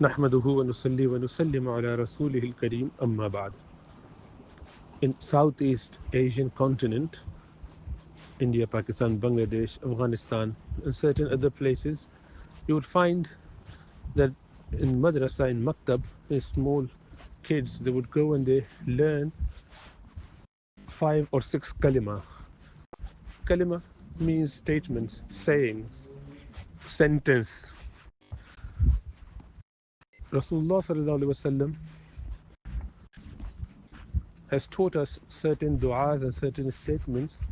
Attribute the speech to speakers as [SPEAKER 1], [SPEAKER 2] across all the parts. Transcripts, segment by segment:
[SPEAKER 1] نحمده ونصلي ونسلم على رسوله الكريم أما بعد. In Southeast Asian continent, India, Pakistan, Bangladesh, Afghanistan, and certain other places, you would find that in madrasa, in maktab, in small kids, they would go and they learn 5 or 6 kalimah. Kalimah means statements, sayings, sentence. Rasulullah sallallahu alaihi wasallam has taught us certain du'as and certain statements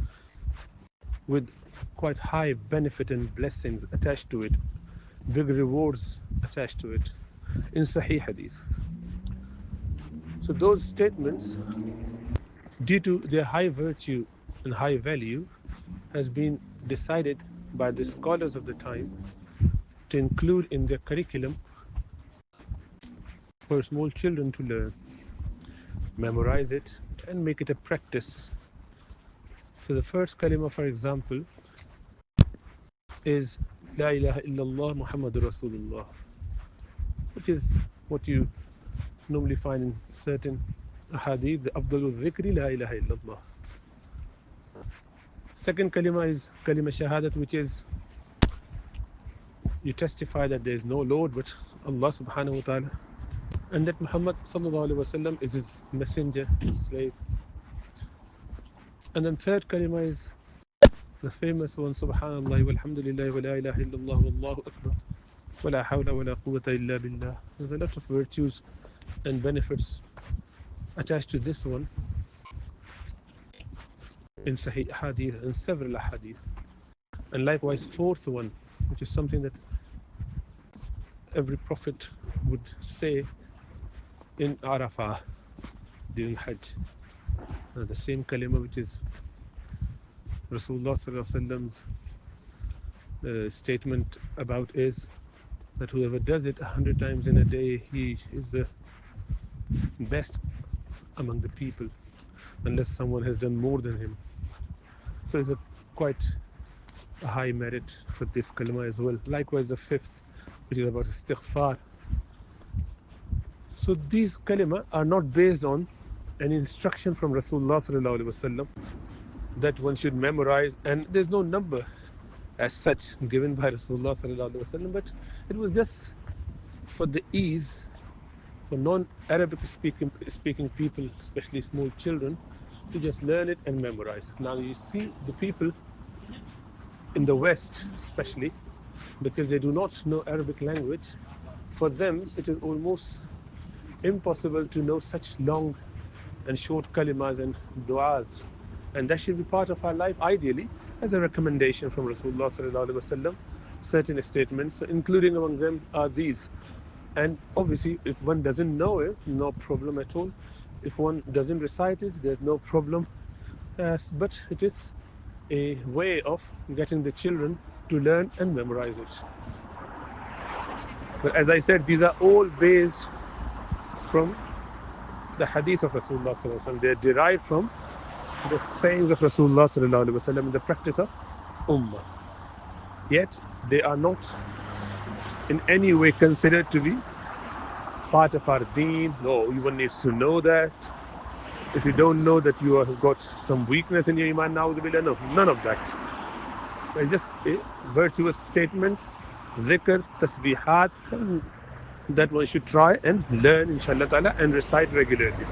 [SPEAKER 1] with quite high benefit and blessings attached to it, big rewards attached to it in Sahih Hadith. So those statements, due to their high virtue and high value, has been decided by the scholars of the time to include in their curriculum for small children to learn, memorize it, and make it a practice. So the first kalima, for example, is La ilaha illallah Muhammadur Rasulullah, which is what you normally find in certain hadith, the Afdalul Dhikri, La ilaha illallah. Second kalima is kalima shahadat, which is you testify that there is no Lord but Allah subhanahu wa ta'ala, and that Muhammad sallallahu alaihi wasallam is his messenger, his slave. And then third kalima is the famous one, Subhanallah walhamdulillah wa la ilaha illallah wallahu akbar wa la hawla wa la quwwata illa billah. There's a lot of virtues and benefits attached to this one in Sahih Hadith and several Hadith. And likewise, fourth one, which is something that every prophet would say in Arafah during Hajj. The same kalima which is Rasulullah sallallahu alaihi wasallam's statement about is that whoever does it 100 times in a day, he is the best among the people, unless someone has done more than him. So it's quite a high merit for this kalima as well. Likewise, the fifth, which is about istighfar. So these kalima are not based on an instruction from Rasulullah sallallahu alaihi wasallam that one should memorize, and there's no number as such given by Rasulullah sallallahu alaihi wasallam, but it was just for the ease for non-Arabic speaking people, especially small children, to just learn it and memorize. Now you see the people in the West, especially because they do not know Arabic language, for them it is almost impossible to know such long and short kalimas and du'as, and that should be part of our life ideally as a recommendation from Rasulullah sallallahu alaihi wasallam. Certain statements, including among them, are these. And obviously, if one doesn't know it, no problem at all. If one doesn't recite it, there's no problem. But it is a way of getting the children to learn and memorize it. But as I said, these are all based from the hadith of Rasulullah sallallahu alaihi wasallam. They're derived from the sayings of Rasulullah sallallahu alaihi wasallam in the practice of Ummah. Yet they are not in any way considered to be part of our deen. No, one needs to know that. If you don't know that, you have got some weakness in your iman, no, none of that. They're just virtuous statements, zikr, tasbihat, that one should try and learn inshallah ta'ala and recite regularly.